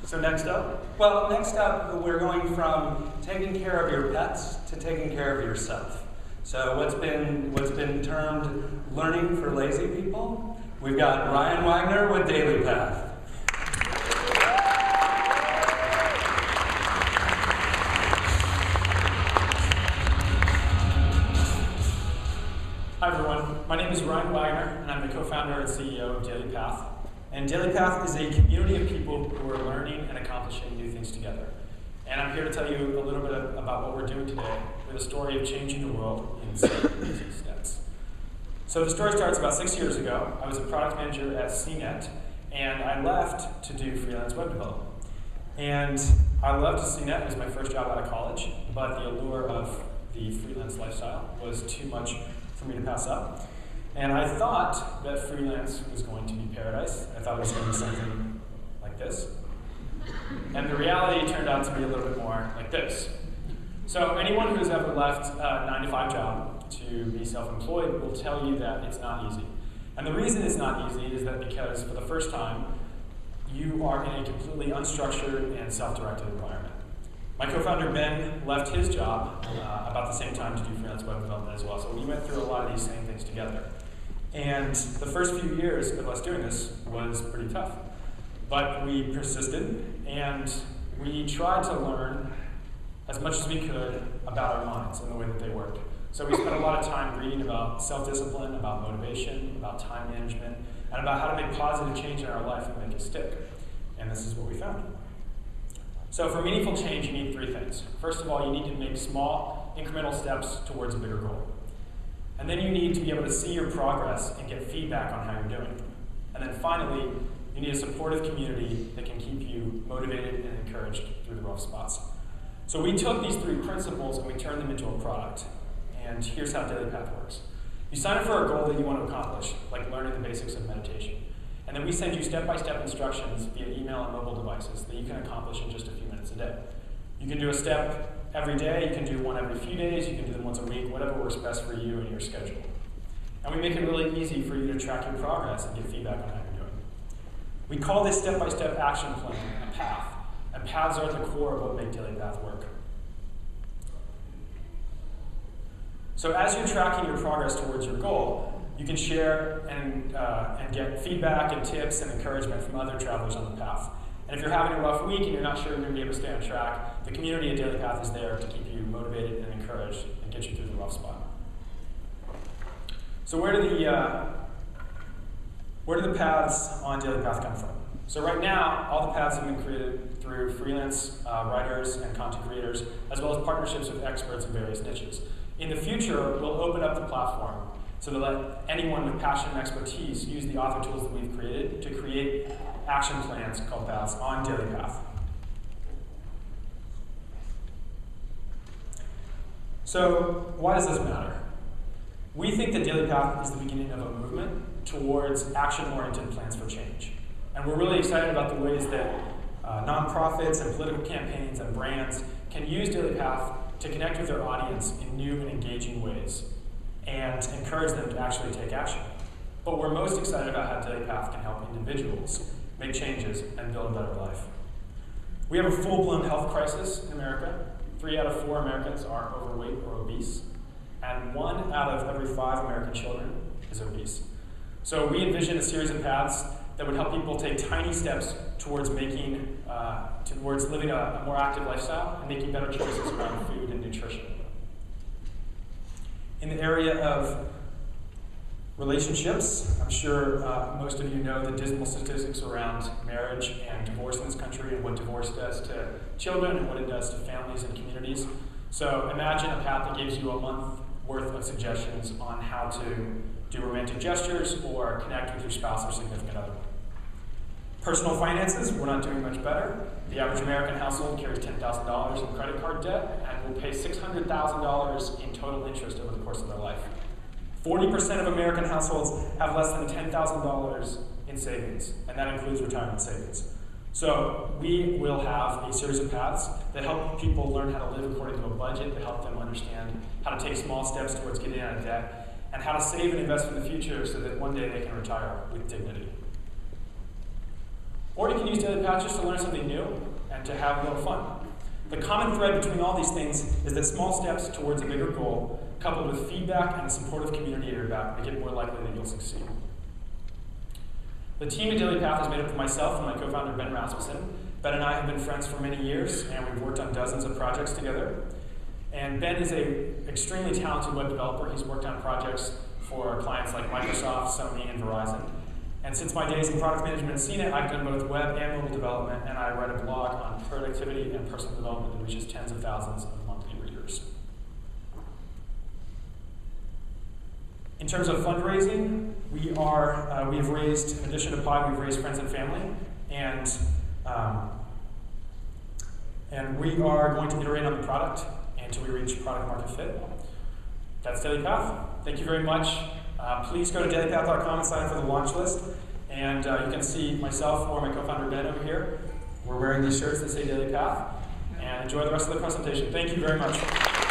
So next up? Well, next up, we're going from taking care of your pets to taking care of yourself. So what's been termed learning for lazy people? We've got Ryan Waggoner with DailyPath. Hi everyone, my name is Ryan Waggoner, and I'm the co-founder and CEO of DailyPath. And DailyPath is a community of people who are learning and accomplishing new things together. And I'm here to tell you a little bit about what we're doing today with a story of changing the world in 7 easy steps. So the story starts about 6 years ago. I was a product manager at CNET, and I left to do freelance web development. And I left CNET. It was my first job out of college, but the allure of the freelance lifestyle was too much for me to pass up. And I thought that freelance was going to be paradise. I thought it was going to be something like this. And the reality turned out to be a little bit more like this. So anyone who's ever left a 9-to-5 job to be self-employed will tell you that it's not easy. And the reason it's not easy is that because for the first time, you are in a completely unstructured and self-directed environment. My co-founder Ben left his job about the same time to do freelance web development as well. So we went through a lot of these same things together. And the first few years of us doing this was pretty tough. But we persisted, and we tried to learn as much as we could about our minds and the way that they work. So we spent a lot of time reading about self-discipline, about motivation, about time management, and about how to make positive change in our life and make it stick. And this is what we found. So for meaningful change, you need 3 things. First of all, you need to make small, incremental steps towards a bigger goal. And then you need to be able to see your progress and get feedback on how you're doing. And then finally, you need a supportive community that can keep you motivated and encouraged through the rough spots. So we took these 3 principles and we turned them into a product. And here's how DailyPath works. You sign up for a goal that you want to accomplish, like learning the basics of meditation. And then we send you step-by-step instructions via email and mobile devices that you can accomplish in just a few minutes a day. You can do a step every day, you can do one every few days, you can do them once a week, whatever works best for you and your schedule. And we make it really easy for you to track your progress and get feedback on how you're doing. We call this step-by-step action plan a path, and paths are at the core of what make DailyPath work. So as you're tracking your progress towards your goal, you can share and get feedback and tips and encouragement from other travelers on the path. And if you're having a rough week and you're not sure you're going to be able to stay on track, the community at DailyPath is there to keep you motivated and encouraged and get you through the rough spot. So where do the paths on DailyPath come from? So right now, all the paths have been created through freelance writers and content creators, as well as partnerships with experts in various niches. In the future, we'll open up the platform so to let anyone with passion and expertise use the author tools that we've created to create action plans called paths on DailyPath. So why does this matter? We think that DailyPath is the beginning of a movement towards action-oriented plans for change. And we're really excited about the ways that nonprofits and political campaigns and brands can use DailyPath to connect with their audience in new and engaging ways and encourage them to actually take action. But we're most excited about how DailyPath can help individuals make changes and build a better life. We have a full-blown health crisis in America. 3 out of 4 Americans are overweight or obese, and 1 out of every 5 American children is obese. So we envision a series of paths that would help people take tiny steps towards living a more active lifestyle and making better choices around food and nutrition. In the area of relationships, I'm sure most of you know the dismal statistics around marriage and divorce in this country and what divorce does to children and what it does to families and communities. So imagine a path that gives you a month worth of suggestions on how to do romantic gestures or connect with your spouse or significant other. Personal finances, we're not doing much better. The average American household carries $10,000 in credit card debt and will pay $600,000 in total interest over the course of their life. 40% of American households have less than $10,000 in savings, and that includes retirement savings. So we will have a series of paths that help people learn how to live according to a budget, that help them understand how to take small steps towards getting out of debt, and how to save and invest for the future so that one day they can retire with dignity. Or you can use DailyPath just to learn something new and to have a little fun. The common thread between all these things is that small steps towards a bigger goal, coupled with feedback and a supportive community at your back, make it more likely that you'll succeed. The team at DailyPath is made up of myself and my co-founder, Ben Rasmussen. Ben and I have been friends for many years, and we've worked on dozens of projects together. And Ben is an extremely talented web developer. He's worked on projects for clients like Microsoft, Sony, and Verizon. And since my days in product management at CNET, I've done both web and mobile development, and I write a blog on productivity and personal development that reaches tens of thousands of monthly readers. In terms of fundraising, we've raised, in addition to PIE, we've raised friends and family, and we are going to iterate on the product until we reach product market fit. That's DailyPath. Thank you very much. Please go to dailypath.com and sign up for the launch list. And you can see myself or my co-founder Ben over here. We're wearing these shirts that say DailyPath. And enjoy the rest of the presentation. Thank you very much.